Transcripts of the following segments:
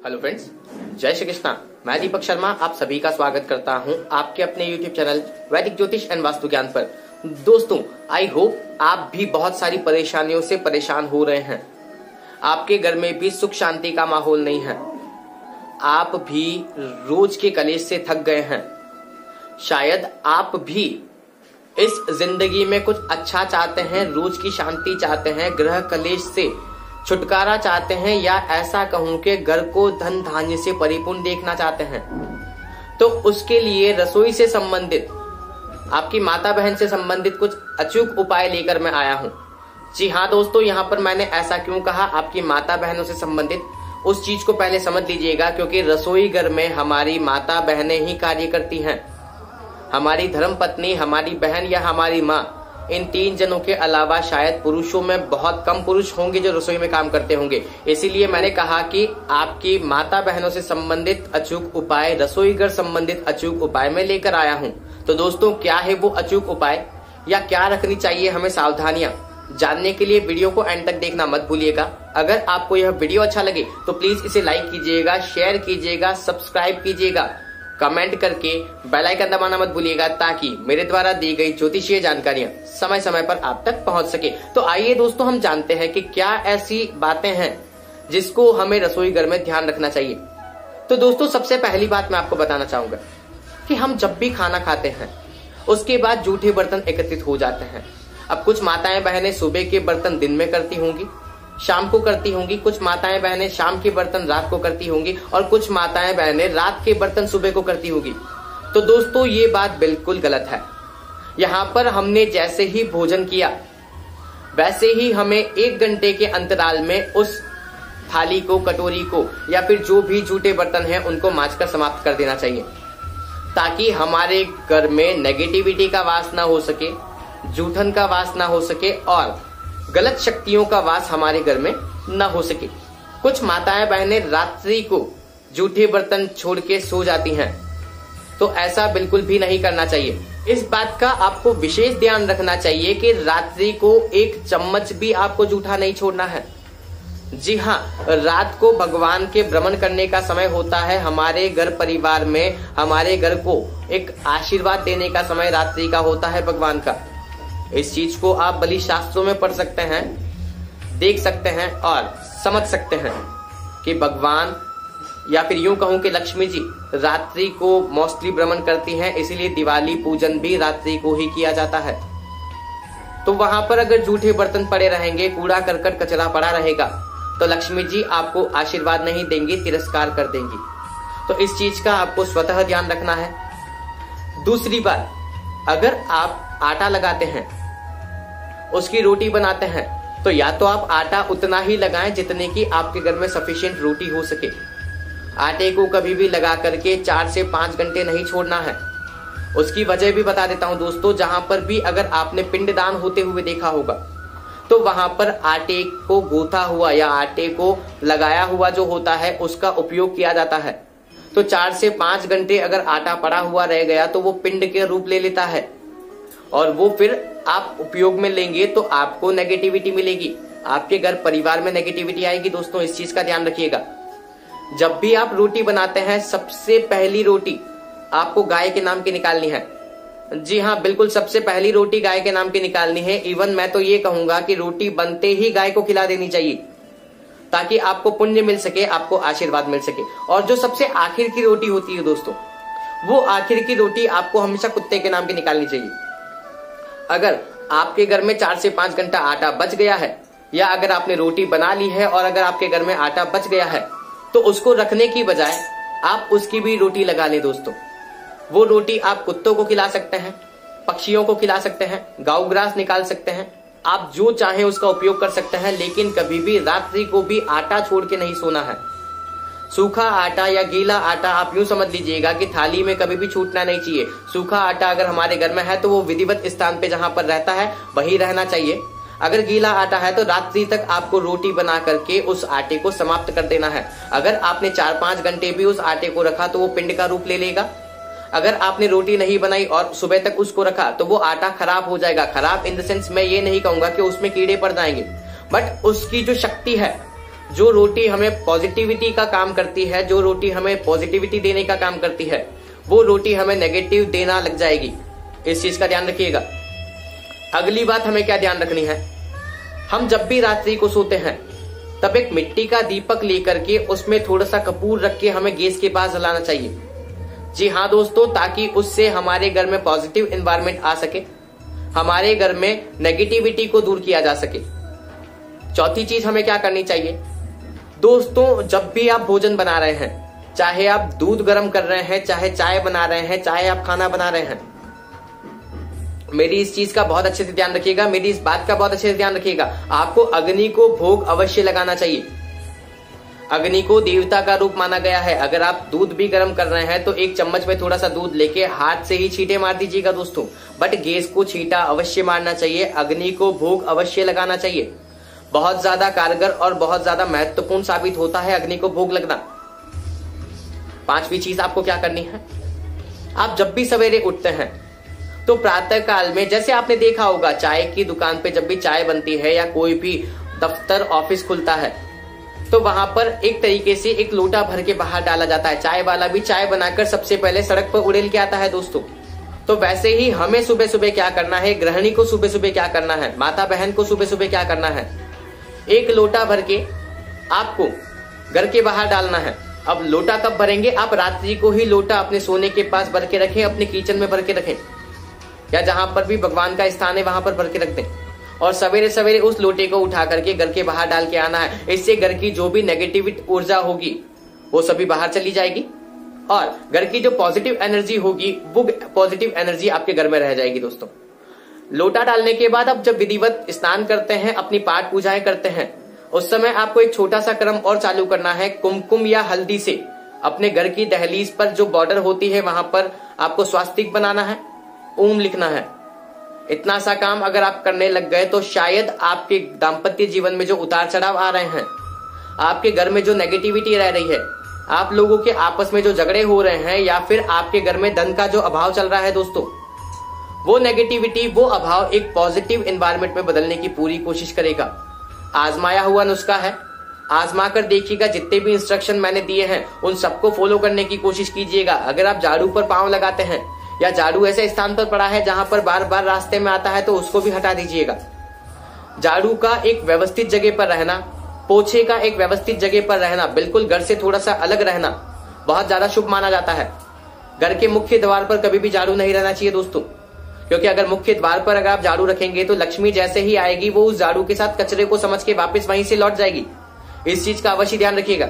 Hello friends, जय श्री कृष्णा। मैं दीपक शर्मा आप सभी का स्वागत करता हूं आपके अपने यूट्यूब चैनल वैदिक ज्योतिष एंड वास्तु ज्ञान पर। दोस्तों, आई होप आप भी बहुत सारी परेशानियों से परेशान हो रहे हैं। आपके घर में भी सुख शांति का माहौल नहीं है। आप भी रोज के कलेश से थक गए हैं। शायद आप भी इस जिंदगी में कुछ अच्छा चाहते हैं, रोज की शांति चाहते हैं, ग्रह कलेश से छुटकारा चाहते हैं, या ऐसा कहूं कि घर को धन धान्य से परिपूर्ण देखना चाहते हैं। तो उसके लिए रसोई से संबंधित, आपकी माता बहन से संबंधित कुछ अचूक उपाय लेकर मैं आया हूं। जी हाँ दोस्तों, यहाँ पर मैंने ऐसा क्यों कहा, आपकी माता बहनों से संबंधित उस चीज को पहले समझ लीजिएगा, क्योंकि रसोई घर में हमारी माता बहनें ही कार्य करती हैं। हमारी धर्म पत्नी, हमारी बहन या हमारी माँ, इन तीन जनों के अलावा शायद पुरुषों में बहुत कम पुरुष होंगे जो रसोई में काम करते होंगे। इसीलिए मैंने कहा कि आपकी माता बहनों से संबंधित अचूक उपाय, रसोई घर संबंधित अचूक उपाय मैं लेकर आया हूं। तो दोस्तों, क्या है वो अचूक उपाय या क्या रखनी चाहिए हमें सावधानियां, जानने के लिए वीडियो को एंड तक देखना मत भूलिएगा। अगर आपको यह वीडियो अच्छा लगे तो प्लीज इसे लाइक कीजिएगा, शेयर कीजिएगा, सब्सक्राइब कीजिएगा, कमेंट करके बेल आइकन दबाना मत भूलिएगा, ताकि मेरे द्वारा दी गई ज्योतिषीय जानकारियां समय समय पर आप तक पहुंच सके। तो आइए दोस्तों, हम जानते हैं कि क्या ऐसी बातें हैं जिसको हमें रसोई घर में ध्यान रखना चाहिए। तो दोस्तों, सबसे पहली बात मैं आपको बताना चाहूंगा कि हम जब भी खाना खाते हैं उसके बाद जूठे बर्तन एकत्रित हो जाते हैं। अब कुछ माताएं बहनें सुबह के बर्तन दिन में करती होंगी, शाम को करती होंगी, कुछ माताएं बहनें शाम के बर्तन रात को करती होंगी, और कुछ माताएं बहनें रात के बर्तन सुबह को करती होंगी। तो दोस्तों, ये बात बिल्कुल गलत है। यहाँ पर हमने जैसे ही भोजन किया वैसे ही हमें 1 घंटे के अंतराल में उस थाली को, कटोरी को, या फिर जो भी जूठे बर्तन हैं उनको मांजकर समाप्त कर देना चाहिए, ताकि हमारे घर में नेगेटिविटी का वास ना हो सके, जूठन का वास ना हो सके, और गलत शक्तियों का वास हमारे घर में न हो सके। कुछ माताएं बहनें रात्रि को जूठे बर्तन छोड़ के सो जाती हैं, तो ऐसा बिल्कुल भी नहीं करना चाहिए। इस बात का आपको विशेष ध्यान रखना चाहिए कि रात्रि को 1 चम्मच भी आपको जूठा नहीं छोड़ना है। जी हाँ, रात को भगवान के भ्रमण करने का समय होता है। हमारे घर परिवार में हमारे घर को एक आशीर्वाद देने का समय रात्रि का होता है भगवान का। इस चीज को आप बलि शास्त्रों में पढ़ सकते हैं, देख सकते हैं और समझ सकते हैं कि भगवान, या फिर यूं कहूं कि लक्ष्मी जी रात्रि को मोस्टली भ्रमण करती हैं, इसीलिए दिवाली पूजन भी रात्रि को ही किया जाता है। तो वहां पर अगर जूठे बर्तन पड़े रहेंगे, कूड़ा करकट कचरा पड़ा रहेगा, तो लक्ष्मी जी आपको आशीर्वाद नहीं देंगी, तिरस्कार कर देंगी। तो इस चीज का आपको स्वतः ध्यान रखना है। दूसरी बात, अगर आप आटा लगाते हैं, उसकी रोटी बनाते हैं, तो या तो आप आटा उतना ही लगाएं जितने की आपके घर में सफिशिएंट रोटी हो सके। आटे को कभी भी लगा करके 4 से 5 घंटे नहीं छोड़ना है। उसकी वजह भी बता देता हूं दोस्तों। जहां पर भी अगर आपने पिंडदान होते हुए देखा होगा, तो वहां पर आटे को गूंथा हुआ या आटे को लगाया हुआ जो होता है उसका उपयोग किया जाता है। तो 4 से 5 घंटे अगर आटा पड़ा हुआ रह गया तो वो पिंड के रूप ले लेता है, और वो फिर आप उपयोग में लेंगे तो आपको नेगेटिविटी मिलेगी, आपके घर परिवार में नेगेटिविटी आएगी। दोस्तों, इस चीज का ध्यान रखिएगा। जब भी आप रोटी बनाते हैं, सबसे पहली रोटी आपको गाय के नाम की निकालनी है। जी हाँ, बिल्कुल, सबसे पहली रोटी गाय के नाम की निकालनी है। इवन मैं तो ये कहूंगा कि रोटी बनते ही गाय को खिला देनी चाहिए, ताकि आपको पुण्य मिल सके, आपको आशीर्वाद मिल सके। और जो सबसे आखिर की रोटी होती है दोस्तों, वो आखिर की रोटी आपको हमेशा कुत्ते के नाम की निकालनी चाहिए। अगर आपके घर में 4 से 5 घंटा आटा बच गया है, या अगर आपने रोटी बना ली है और अगर आपके घर में आटा बच गया है, तो उसको रखने की बजाय आप उसकी भी रोटी लगा लें दोस्तों। वो रोटी आप कुत्तों को खिला सकते हैं, पक्षियों को खिला सकते हैं, गांव ग्रास निकाल सकते हैं, आप जो चाहें उसका उपयोग कर सकते हैं। लेकिन कभी भी रात्रि को भी आटा छोड़ के नहीं सोना है। सूखा आटा या गीला आटा आप यूं समझ लीजिएगा कि थाली में कभी भी छूटना नहीं चाहिए। सूखा आटा अगर हमारे घर में है तो वो विधिवत स्थान पे जहां पर रहता है वही रहना चाहिए। अगर गीला आटा है तो रात्रि तक आपको रोटी बना करके उस आटे को समाप्त कर देना है। अगर आपने 4-5 घंटे भी उस आटे को रखा तो वो पिंड का रूप ले लेगा। अगर आपने रोटी नहीं बनाई और सुबह तक उसको रखा तो वो आटा खराब हो जाएगा। खराब इन द सेंस मैं ये नहीं कहूंगा कि उसमें कीड़े पड़ जाएंगे, बट उसकी जो शक्ति है जो रोटी हमें पॉजिटिविटी का काम करती है, जो रोटी हमें पॉजिटिविटी देने का काम करती है, वो रोटी हमें नेगेटिव देना लग जाएगी। इस चीज का ध्यान रखिएगा। अगली बात हमें क्या ध्यान रखनी है, हम जब भी रात्रि को सोते हैं तब एक मिट्टी का दीपक लेकर के उसमें थोड़ा सा कपूर रख के हमें गैस के पास जलाना चाहिए। जी हाँ दोस्तों, ताकि उससे हमारे घर में पॉजिटिव एनवायरनमेंट आ सके, हमारे घर में नेगेटिविटी को दूर किया जा सके। चौथी चीज हमें क्या करनी चाहिए दोस्तों, जब भी आप भोजन बना रहे हैं, चाहे आप दूध गर्म कर रहे हैं, चाहे चाय बना रहे हैं, चाहे आप खाना बना रहे हैं, मेरी इस चीज का बहुत अच्छे से ध्यान रखिएगा, मेरी इस बात का बहुत अच्छे से ध्यान रखिएगा। आपको अग्नि को भोग अवश्य लगाना चाहिए। अग्नि को देवता का रूप माना गया है। अगर आप दूध भी गर्म कर रहे हैं तो एक चम्मच में थोड़ा सा दूध लेके हाथ से ही छींटे मार दीजिएगा दोस्तों, बट गैस को छींटा अवश्य मारना चाहिए। अग्नि को भोग अवश्य लगाना चाहिए। बहुत ज्यादा कारगर और बहुत ज्यादा महत्वपूर्ण साबित होता है अग्नि को भोग लगना। पांचवी चीज आपको क्या करनी है, आप जब भी सवेरे उठते हैं तो प्रातः काल में, जैसे आपने देखा होगा चाय की दुकान पे जब भी चाय बनती है या कोई भी दफ्तर ऑफिस खुलता है तो वहां पर एक तरीके से एक लोटा भर के बाहर डाला जाता है। चाय वाला भी चाय बनाकर सबसे पहले सड़क पर उड़ेल के आता है दोस्तों। तो वैसे ही हमें सुबह सुबह क्या करना है, गृहिणी को सुबह सुबह क्या करना है, माता बहन को सुबह सुबह क्या करना है, एक लोटा भर के आपको घर के बाहर डालना है। अब लोटा कब भरेंगे, आप रात्रि को ही लोटा अपने सोने के पास भर के रखें, अपने किचन में भर के रखें, या जहां पर भी भगवान का स्थान है वहां पर भर के रख दें, और सवेरे सवेरे उस लोटे को उठा करके घर के बाहर डाल के आना है। इससे घर की जो भी नेगेटिव ऊर्जा होगी वो सभी बाहर चली जाएगी और घर की जो पॉजिटिव एनर्जी होगी वो पॉजिटिव एनर्जी आपके घर में रह जाएगी दोस्तों। लोटा डालने के बाद अब जब विधिवत स्नान करते हैं, अपनी पाठ पूजाएं करते हैं, उस समय आपको एक छोटा सा क्रम और चालू करना है। कुमकुम या हल्दी से अपने घर की दहलीज पर जो बॉर्डर होती है वहां पर आपको स्वास्तिक बनाना है, ओम लिखना है। इतना सा काम अगर आप करने लग गए तो शायद आपके दाम्पत्य जीवन में जो उतार चढ़ाव आ रहे हैं, आपके घर में जो नेगेटिविटी रह रही है, आप लोगों के आपस में जो झगड़े हो रहे हैं, या फिर आपके घर में धन का जो अभाव चल रहा है दोस्तों, वो नेगेटिविटी, वो अभाव एक पॉजिटिव एनवायरनमेंट में बदलने की पूरी कोशिश करेगा। आजमाया हुआ नुस्खा है, आजमा कर देखिएगा। जितने भी इंस्ट्रक्शन मैंने दिए हैं उन सबको फॉलो करने की कोशिश कीजिएगा। अगर आप झाड़ू पर पांव लगाते हैं या झाड़ू ऐसे स्थान पर पड़ा है जहां पर बार बार रास्ते में आता है तो उसको भी हटा दीजिएगा। झाड़ू का एक व्यवस्थित जगह पर रहना, पोछे का एक व्यवस्थित जगह पर रहना, बिल्कुल घर से थोड़ा सा अलग रहना बहुत ज्यादा शुभ माना जाता है। घर के मुख्य द्वार पर कभी भी झाड़ू नहीं रहना चाहिए दोस्तों, क्योंकि अगर मुख्य द्वार पर अगर आप झाड़ू रखेंगे तो लक्ष्मी जैसे ही आएगी वो उस झाड़ू के साथ कचरे को समझ के वापस वहीं से लौट जाएगी। इस चीज का अवश्य ध्यान रखिएगा।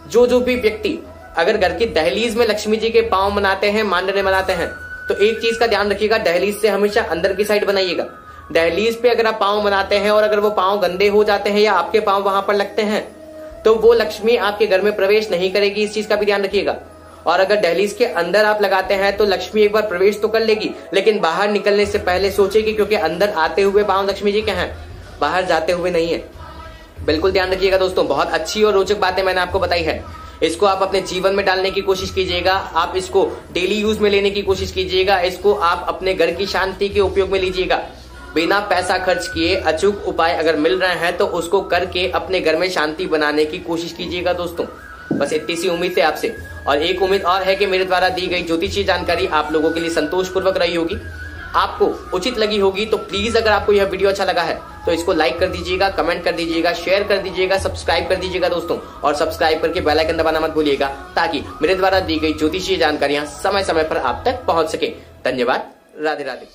जो भी व्यक्ति अगर घर की दहलीज में लक्ष्मी जी के पांव बनाते हैं, मांडने बनाते हैं, तो एक चीज का ध्यान रखिएगा, दहलीज से हमेशा अंदर की साइड बनाइएगा। दहलीज पे अगर आप पांव बनाते हैं और अगर वो पांव गंदे हो जाते हैं या आपके पांव वहां पर लगते हैं तो वो लक्ष्मी आपके घर में प्रवेश नहीं करेगी। इस चीज का भी ध्यान रखिएगा। और अगर दहलीज के अंदर आप लगाते हैं तो लक्ष्मी एक बार प्रवेश तो कर लेगी, लेकिन बाहर निकलने से पहले सोचेगी, क्योंकि अंदर आते हुए पांव लक्ष्मी जी के हैं, बाहर जाते हुए नहीं है। बिल्कुल ध्यान रखिएगा दोस्तों। बहुत अच्छी और रोचक बातें मैंने आपको बताई है, इसको आप अपने जीवन में डालने की कोशिश कीजिएगा। आप इसको डेली यूज में लेने की कोशिश कीजिएगा। इसको आप अपने घर की शांति के उपयोग में लीजिएगा। बिना पैसा खर्च किए अचूक उपाय अगर मिल रहे हैं तो उसको करके अपने घर में शांति बनाने की कोशिश कीजिएगा दोस्तों। बस इतनी सी उम्मीद है आपसे। और एक उम्मीद और है कि मेरे द्वारा दी गई ज्योतिषीय जानकारी आप लोगों के लिए संतोषपूर्वक रही होगी, आपको उचित लगी होगी। तो प्लीज अगर आपको यह वीडियो अच्छा लगा है तो इसको लाइक कर दीजिएगा, कमेंट कर दीजिएगा, शेयर कर दीजिएगा, सब्सक्राइब कर दीजिएगा दोस्तों। और सब्सक्राइब करके बेल आइकन दबाना मत भूलिएगा, ताकि मेरे द्वारा दी गई ज्योतिषीय जानकारियां समय समय पर आप तक पहुंच सके। धन्यवाद। राधे राधे।